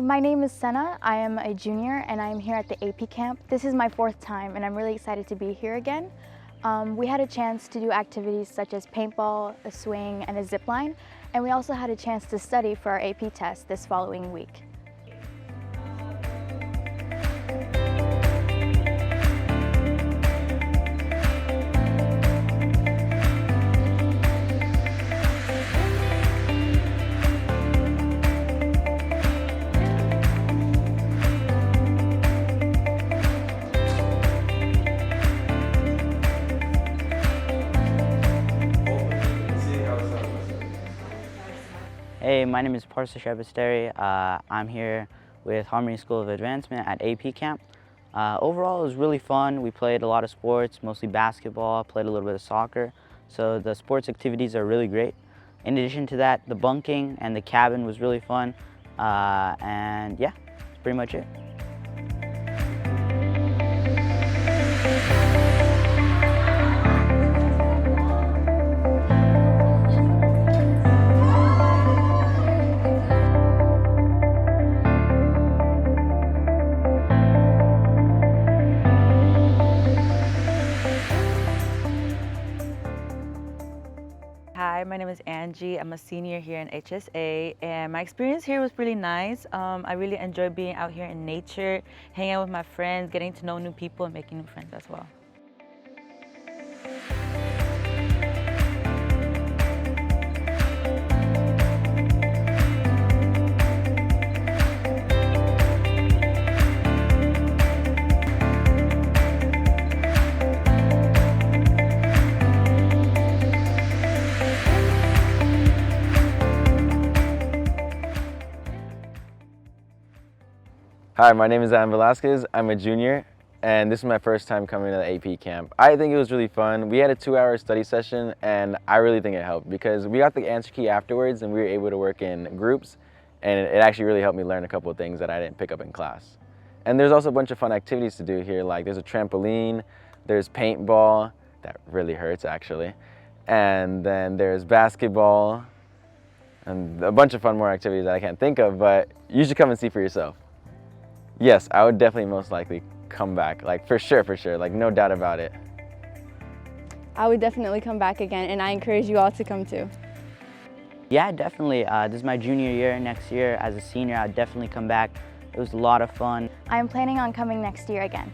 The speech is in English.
My name is Senna. I am a junior and I am here at the AP camp. This is my 4th time and I'm really excited to be here again. We had a chance to do activities such as paintball, a swing, and a zip line, and we also had a chance to study for our AP test this following week. Hey, my name is Cho-Yeh. I'm here with Harmony School of Advancement at AP Camp. Overall, it was really fun. We played a lot of sports, mostly basketball, played a little bit of soccer. So the sports activities are really great. In addition to that, the bunking and the cabin was really fun. And yeah, that's pretty much it. Hi, my name is Angie. I'm a senior here in HSA, and my experience here was really nice. I really enjoyed being out here in nature, hanging out with my friends, getting to know new people, and making new friends as well. Hi, my name is Adam Velasquez. I'm a junior, and this is my first time coming to the AP camp. I think it was really fun. We had a 2-hour study session, and I really think it helped because we got the answer key afterwards, and we were able to work in groups, and it actually really helped me learn a couple of things that I didn't pick up in class. And there's also a bunch of fun activities to do here, like there's a trampoline, there's paintball, that really hurts actually, and then there's basketball, and a bunch of fun more activities that I can't think of, but you should come and see for yourself. Yes, I would definitely most likely come back, like for sure, like no doubt about it. I would definitely come back again, and I encourage you all to come too. Yeah, definitely. This is my junior year. Next year, as a senior, I'd definitely come back. It was a lot of fun. I am planning on coming next year again.